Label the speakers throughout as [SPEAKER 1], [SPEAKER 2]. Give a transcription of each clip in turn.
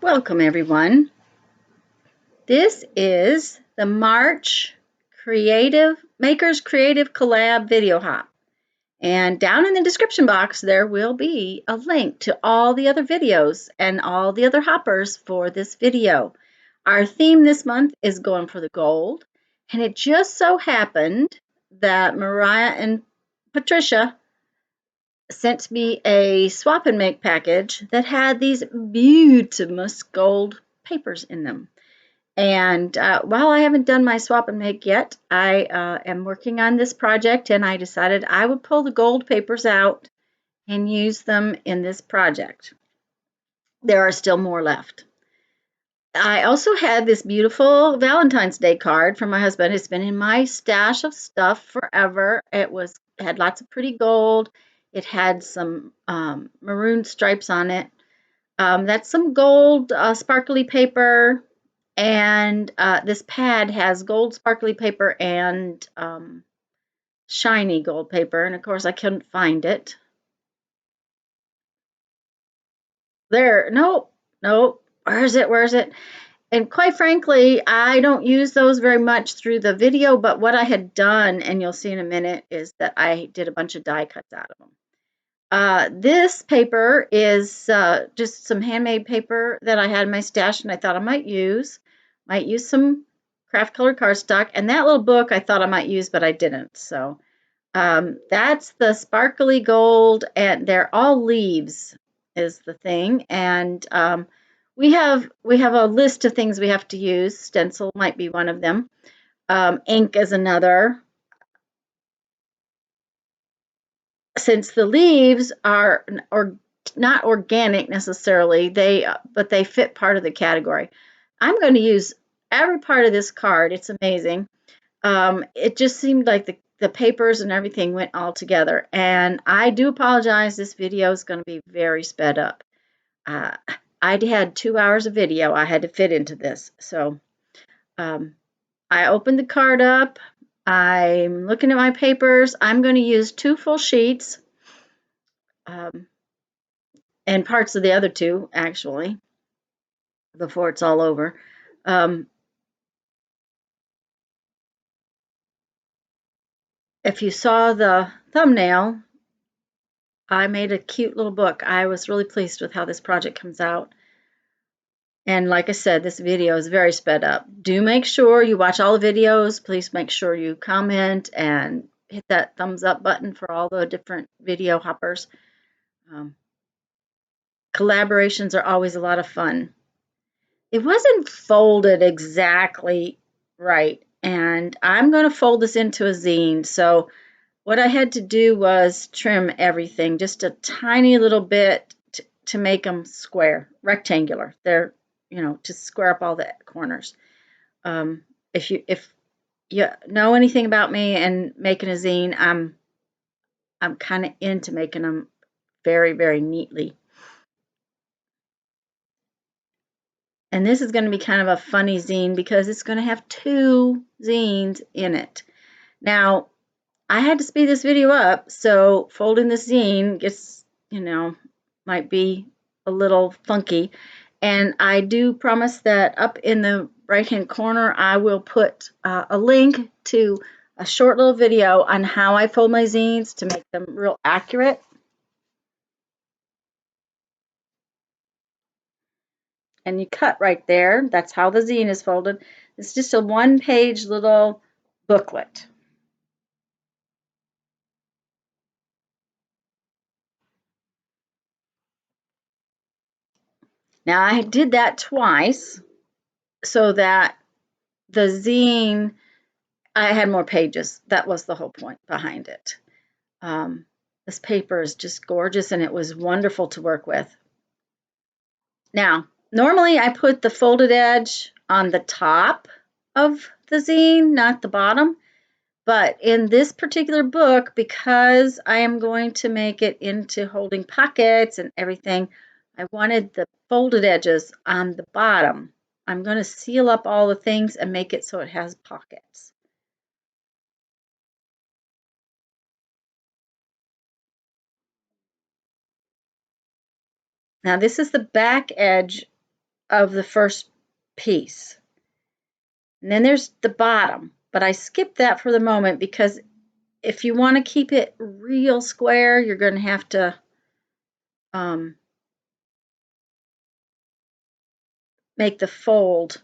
[SPEAKER 1] Welcome everyone. This is the March Makers Creative Collab Video Hop. And down in the description box there will be a link to all the other videos and all the other hoppers for this video. Our theme this month is going for the gold, and it just so happened that Mariah and Patricia sent me a swap and make package that had these beautiful gold papers in them. And while I haven't done my swap and make yet, I am working on this project, and I decided I would pull the gold papers out and use them in this project. There are still more left. I also had this beautiful Valentine's Day card from my husband. It's been in my stash of stuff forever. It had lots of pretty gold. It had some maroon stripes on it. That's some gold sparkly paper, and this pad has gold sparkly paper and shiny gold paper, and of course I couldn't find it. There, nope, where is it? And quite frankly, I don't use those very much through the video, but what I had done, and you'll see in a minute, is that I did a bunch of die cuts out of them. This paper is just some handmade paper that I had in my stash, and I thought I might use some craft colored cardstock, and that little book I thought I might use, but I didn't. So that's the sparkly gold, and they're all leaves is the thing. And we have a list of things we have to use. Stencil might be one of them. Ink is another. Since the leaves are not organic necessarily, but they fit part of the category. I'm going to use every part of this card. It's amazing. It just seemed like the papers and everything went all together. And I do apologize. This video is going to be very sped up. I had 2 hours of video I had to fit into this. So I opened the card up. I'm looking at my papers. I'm going to use 2 full sheets and parts of the other 2, actually, before it's all over. If you saw the thumbnail, I made a cute little book. I was really pleased with how this project comes out. And like I said, this video is very sped up. Do make sure you watch all the videos. Please make sure you comment and hit that thumbs up button for all the different video hoppers. Collaborations are always a lot of fun. It wasn't folded exactly right, and I'm going to fold this into a zine. So what I had to do was trim everything just a tiny little bit to make them square, rectangular. They're, to square up all the corners. If you know anything about me and making a zine, I'm kind of into making them very, very neatly. And this is going to be kind of a funny zine because it's going to have 2 zines in it. Now, I had to speed this video up, so folding the zine gets, might be a little funky. And I do promise that up in the right-hand corner, I will put a link to a short little video on how I fold my zines to make them real accurate. And you cut right there. That's how the zine is folded. It's just a 1-page little booklet. Now I did that twice so that the zine, I had more pages. That was the whole point behind it. This paper is just gorgeous, and it was wonderful to work with. Now, normally I put the folded edge on the top of the zine, not the bottom. But in this particular book, because I am going to make it into holding pockets and everything, I wanted the folded edges on the bottom. I'm going to seal up all the things and make it so it has pockets. Now this is the back edge of the first piece. And then there's the bottom, but I skipped that for the moment because if you want to keep it real square, you're going to have to make the fold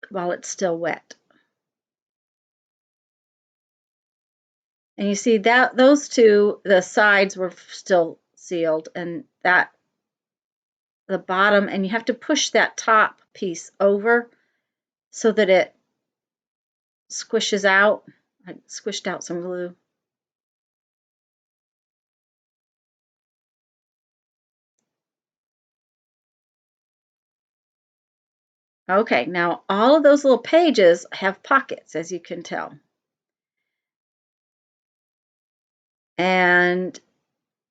[SPEAKER 1] while it's still wet. And you see that those two, the sides were still sealed, and that the bottom, and you have to push that top piece over so that it squishes out. I squished out some glue. Okay, now all of those little pages have pockets, as you can tell. And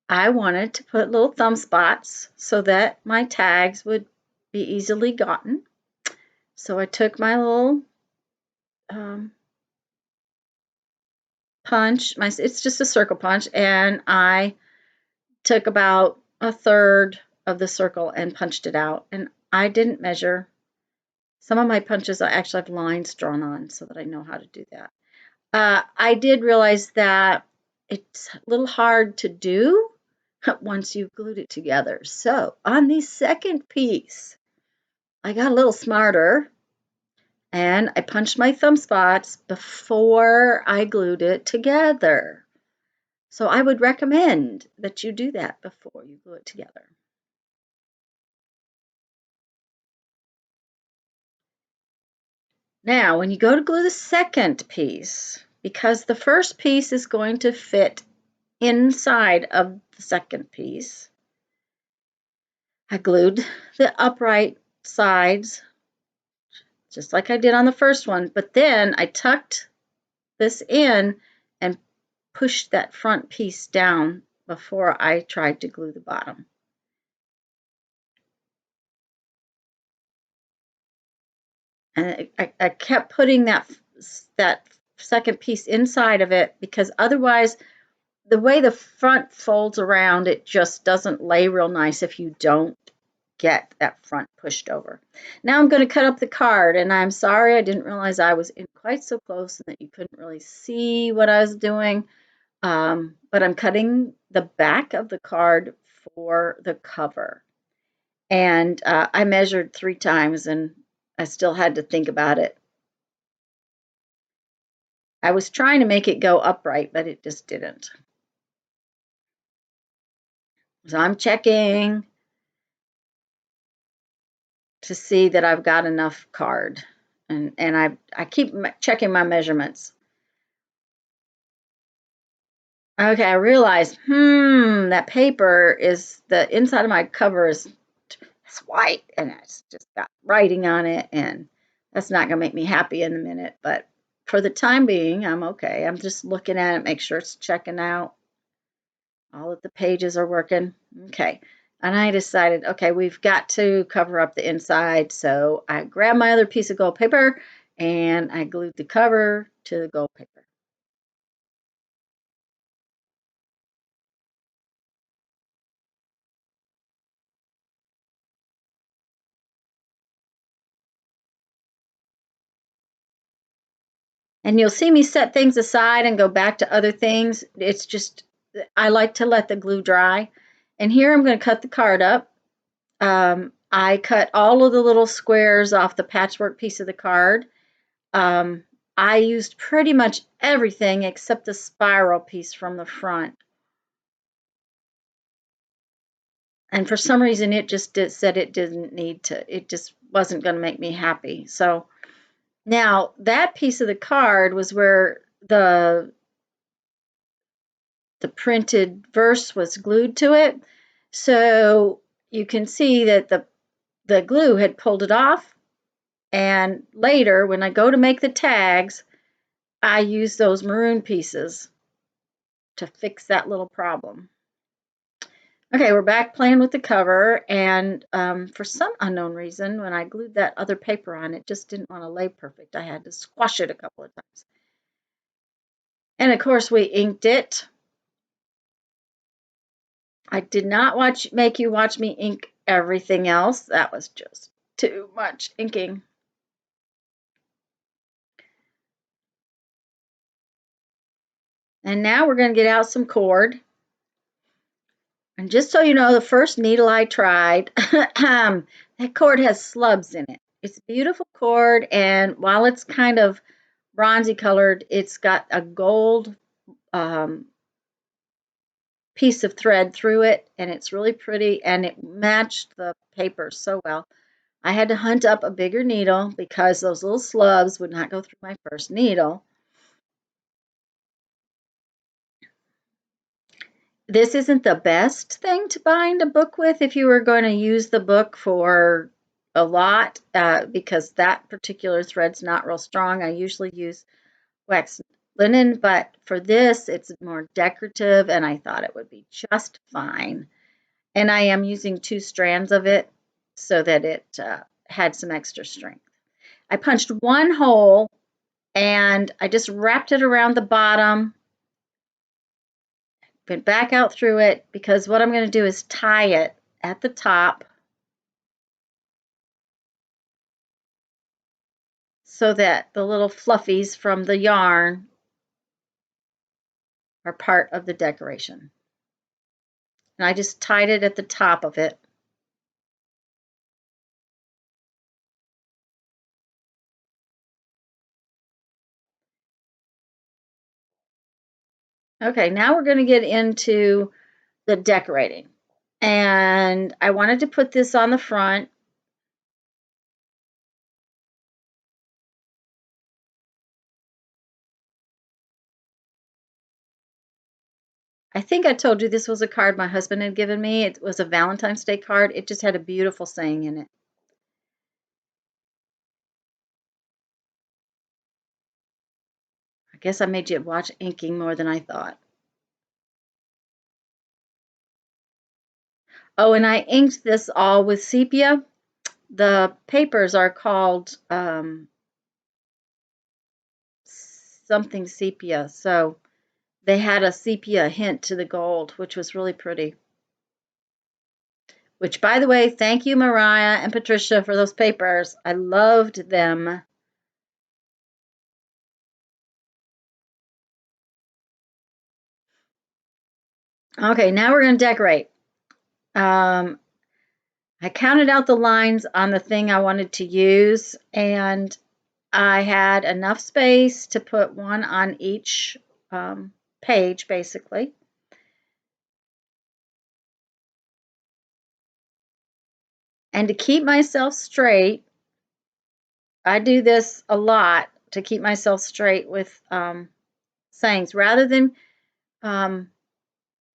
[SPEAKER 1] I wanted to put little thumb spots so that my tags would be easily gotten. So I took my little punch, it's just a circle punch, and I took about a third of the circle and punched it out. And I didn't measure. Some of my punches I actually have lines drawn on so that I know how to do that. I did realize that it's a little hard to do once you've glued it together. So on the second piece, I got a little smarter and I punched my thumb spots before I glued it together. So I would recommend that you do that before you glue it together. Now, when you go to glue the second piece, because the first piece is going to fit inside of the second piece, I glued the upright sides just like I did on the first one, but then I tucked this in and pushed that front piece down before I tried to glue the bottom. And I kept putting that second piece inside of it because otherwise the way the front folds around, it just doesn't lay real nice if you don't get that front pushed over. Now I'm going to cut up the card, and I'm sorry I didn't realize I was in quite so close and that you couldn't really see what I was doing, but I'm cutting the back of the card for the cover. And I measured 3 times and I still had to think about it. I was trying to make it go upright, but it just didn't. So I'm checking to see that I've got enough card. And I keep checking my measurements. Okay, I realized, that paper is, the inside of my cover is it's white and it's just got writing on it, and that's not gonna make me happy in a minute, but for the time being, I'm okay. I'm just looking at it, make sure it's checking out. All of the pages are working. Okay. And I decided, okay, we've got to cover up the inside. So I grabbed my other piece of gold paper and I glued the cover to the gold paper. And you'll see me set things aside and go back to other things. It's just, I like to let the glue dry. And here I'm going to cut the card up. I cut all of the little squares off the patchwork piece of the card. I used pretty much everything except the spiral piece from the front. And for some reason, it just said it didn't need to, it just wasn't going to make me happy. So now that piece of the card was where the printed verse was glued to it. So you can see that the glue had pulled it off. And later, when I go to make the tags, I use those maroon pieces to fix that little problem. Okay, we're back playing with the cover, and for some unknown reason, when I glued that other paper on, it just didn't want to lay perfect. I had to squash it a couple of times. And of course, we inked it. I did not make you watch me ink everything else. That was just too much inking. And now we're going to get out some cord. And just so you know, the first needle I tried, that cord has slubs in it. It's a beautiful cord, and while it's kind of bronzy colored, it's got a gold piece of thread through it, and it's really pretty, and it matched the paper so well. I had to hunt up a bigger needle because those little slubs would not go through my first needle. This isn't the best thing to bind a book with if you were going to use the book for a lot, because that particular thread's not real strong. I usually use waxed linen, but for this, it's more decorative, and I thought it would be just fine. And I am using 2 strands of it so that it had some extra strength. I punched 1 hole, and I just wrapped it around the bottom. Went back out through it, because what I'm going to do is tie it at the top so that the little fluffies from the yarn are part of the decoration. And I just tied it at the top of it. Okay, now we're going to get into the decorating. And I wanted to put this on the front. I think I told you this was a card my husband had given me. It was a Valentine's Day card. It just had a beautiful saying in it. I guess I made you watch inking more than I thought. Oh, and I inked this all with sepia. The papers are called something sepia, so they had a sepia hint to the gold, which was really pretty. Which, by the way, thank you, Mariah and Patricia, for those papers. I loved them. Okay, now we're going to decorate. I counted out the lines on the thing I wanted to use, and I had enough space to put 1 on each page, basically. And to keep myself straight, I do this a lot to keep myself straight with sayings. Rather than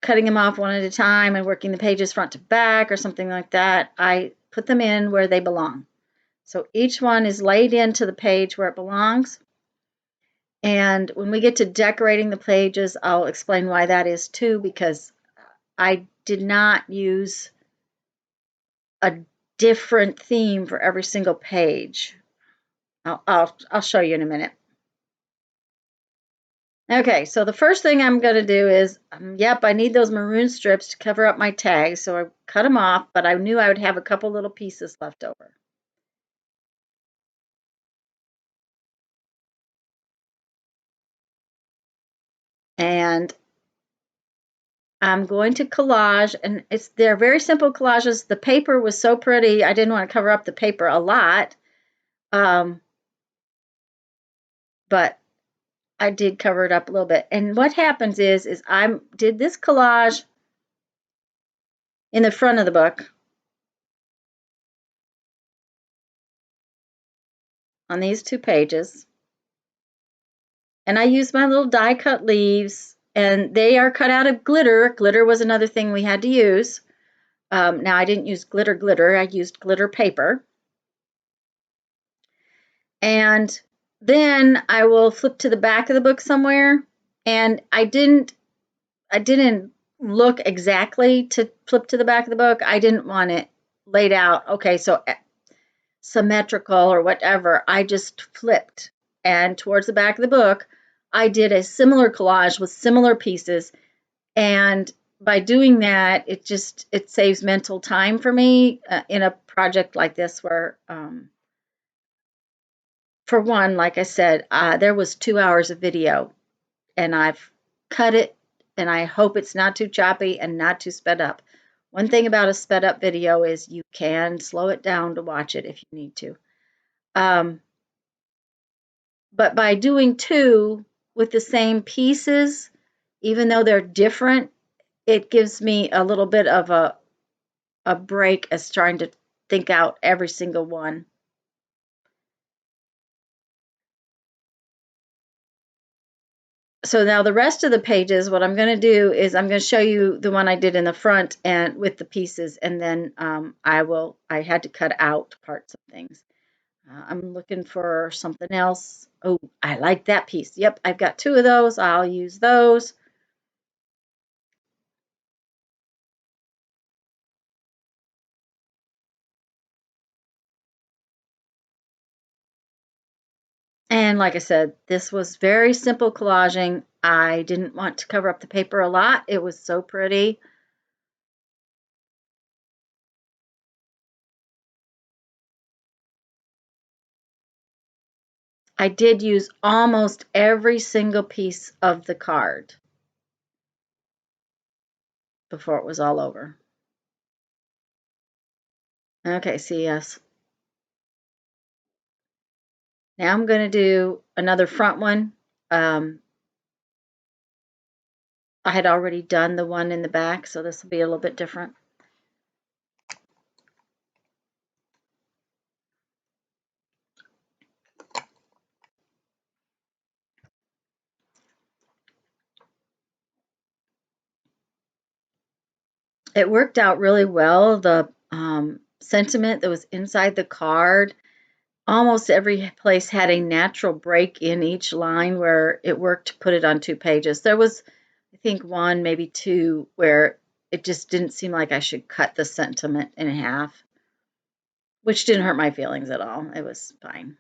[SPEAKER 1] cutting them off one at a time and working the pages front to back or something like that, I put them in where they belong. So each one is laid into the page where it belongs. And when we get to decorating the pages, I'll explain why that is too, because I did not use a different theme for every single page. I'll show you in a minute. Okay, so the first thing I'm going to do is, yep, I need those maroon strips to cover up my tags, so I cut them off, but I knew I would have a couple little pieces left over. And I'm going to collage, and they're very simple collages. The paper was so pretty, I didn't want to cover up the paper a lot, but I did cover it up a little bit. And what happens is I did this collage in the front of the book on these 2 pages. And I used my little die cut leaves, and they are cut out of glitter. Glitter was another thing we had to use. Now I didn't use glitter, I used glitter paper. And then I will flip to the back of the book somewhere, and I didn't look exactly to flip to the back of the book. I didn't want it laid out, okay, so symmetrical or whatever. I just flipped, and towards the back of the book, I did a similar collage with similar pieces, and by doing that, it saves mental time for me in a project like this where, for one, like I said, there was 2 hours of video, and I've cut it, and I hope it's not too choppy and not too sped up. One thing about a sped up video is you can slow it down to watch it if you need to. But by doing two with the same pieces, even though they're different, it gives me a little bit of a break as trying to think out every single one. So now the rest of the pages, what I'm going to do is I'm going to show you the one I did in the front and with the pieces, and then I had to cut out parts of things. I'm looking for something else. Oh, I like that piece. Yep, I've got two of those. I'll use those. And like I said, this was very simple collaging. I didn't want to cover up the paper a lot. It was so pretty. I did use almost every single piece of the card before it was all over. Okay, see, yes. Now I'm going to do another front one. I had already done the one in the back, so this will be a little bit different. It worked out really well. The sentiment that was inside the card, almost every place had a natural break in each line where it worked to put it on 2 pages. There was, I think, one, maybe two, where it just didn't seem like I should cut the sentiment in half, which didn't hurt my feelings at all. It was fine.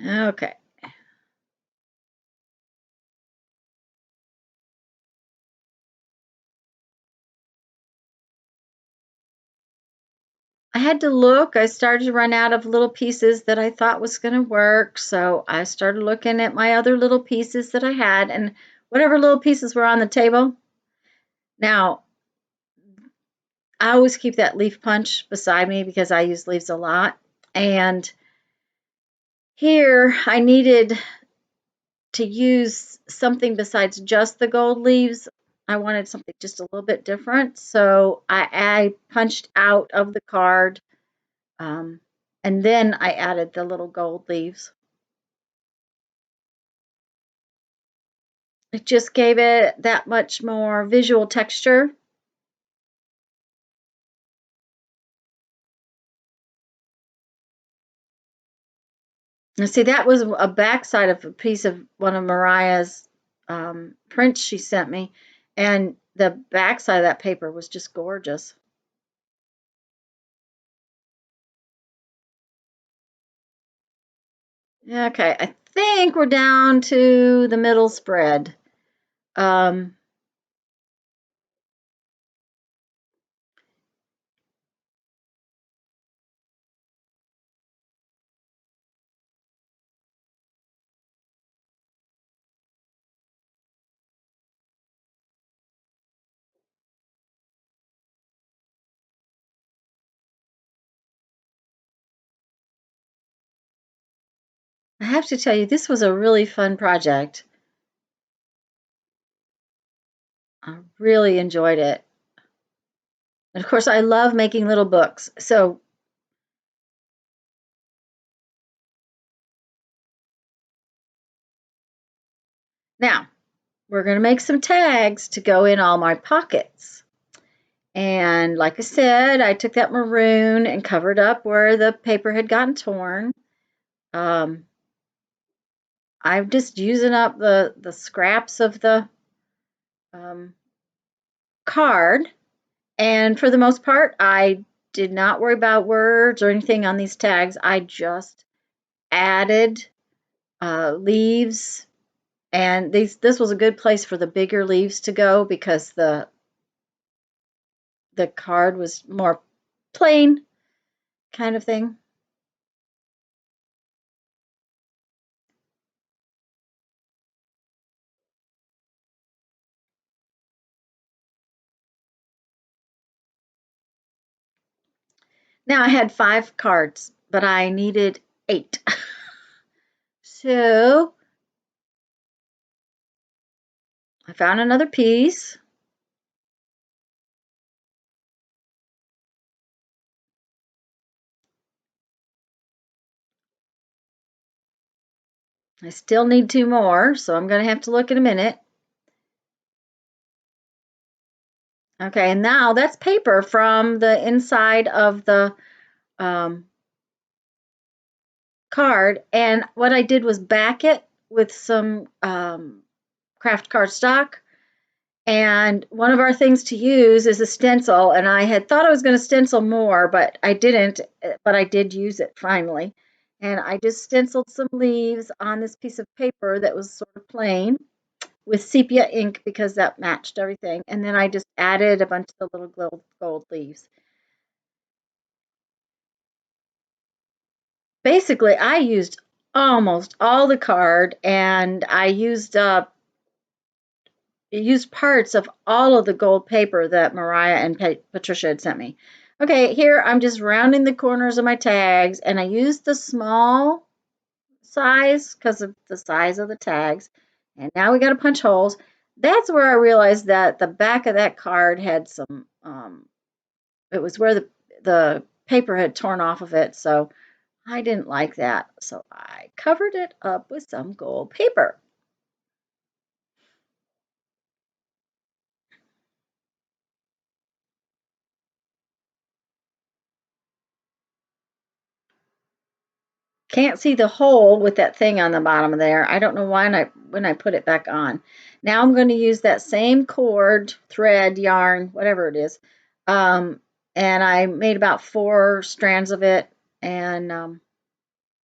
[SPEAKER 1] Okay. I had to look. I started to run out of little pieces that I thought was going to work. So I started looking at my other little pieces that I had, and whatever little pieces were on the table. Now, I always keep that leaf punch beside me because I use leaves a lot. And here I needed to use something besides just the gold leaves. I wanted something just a little bit different. So I punched out of the card, and then I added the little gold leaves. It just gave it that much more visual texture. And see, that was a backside of a piece of one of Mariah's prints she sent me. And the backside of that paper was just gorgeous. Okay, I think we're down to the middle spread. I have to tell you, this was a really fun project. I really enjoyed it. And of course, I love making little books. So now we're going to make some tags to go in all my pockets. And like I said, I took that maroon and covered up where the paper had gotten torn. I'm just using up the scraps of the card. And for the most part, I did not worry about words or anything on these tags. I just added leaves, and this was a good place for the bigger leaves to go because the card was more plain kind of thing. Now I had 5 cards, but I needed 8. So I found another piece. I still need 2 more, so I'm going to have to look in a minute. Okay, and now that's paper from the inside of the card, and what I did was back it with some craft cardstock. And one of our things to use is a stencil, and I had thought I was going to stencil more, but I didn't, but I did use it finally. And I just stenciled some leaves on this piece of paper that was sort of plain with sepia ink because that matched everything. And then I just added a bunch of the little gold leaves. Basically, I used almost all the card, and I used parts of all of the gold paper that Mariah and Patricia had sent me. Okay, here I'm just rounding the corners of my tags, and I used the small size because of the size of the tags. And now we got to punch holes. That's where I realized that the back of that card had some, it was where the paper had torn off of it, so I didn't like that. So I covered it up with some gold paper. Can't see the hole with that thing on the bottom there. I don't know why when I put it back on. Now I'm going to use that same cord, thread, yarn, whatever it is. And I made about 4 strands of it and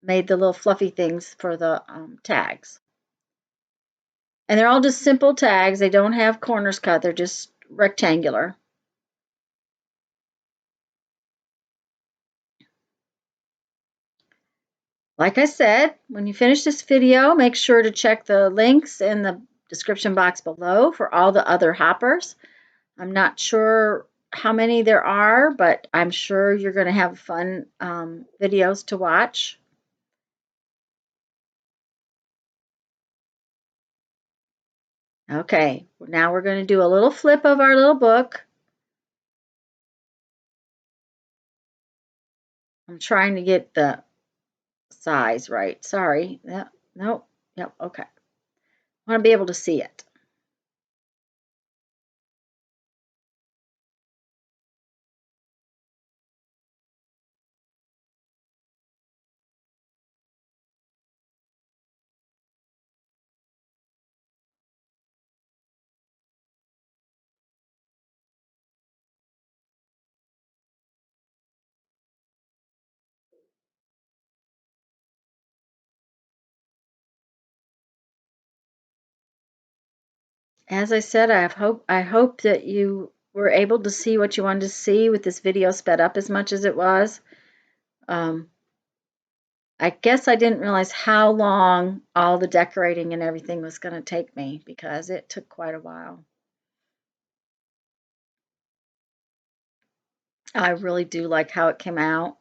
[SPEAKER 1] made the little fluffy things for the tags. And they're all just simple tags. They don't have corners cut. They're just rectangular. Like I said, when you finish this video, make sure to check the links in the description box below for all the other hoppers. I'm not sure how many there are, but I'm sure you're going to have fun videos to watch. Okay, now we're going to do a little flip of our little book. I'm trying to get the size right. Sorry. Nope. Yep. Okay. I want to be able to see it. As I said, I hope that you were able to see what you wanted to see with this video sped up as much as it was. I guess I didn't realize how long all the decorating and everything was going to take me because it took quite a while. I really do like how it came out.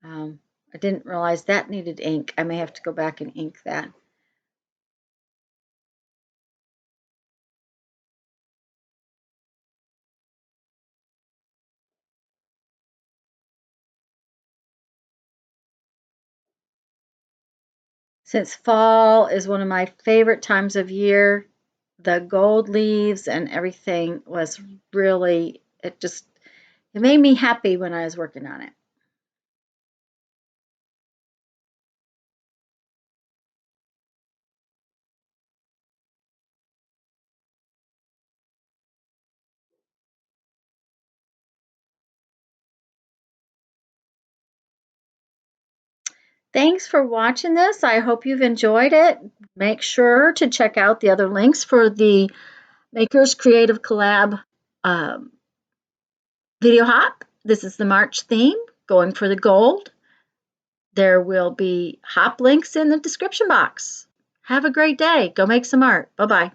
[SPEAKER 1] I didn't realize that needed ink. I may have to go back and ink that. Since fall is one of my favorite times of year, the gold leaves and everything was really, it made me happy when I was working on it. Thanks for watching this. I hope you've enjoyed it. Make sure to check out the other links for the Makers Creative Collab video hop. This is the March theme, going for the gold. There will be hop links in the description box. Have a great day. Go make some art. Bye-bye.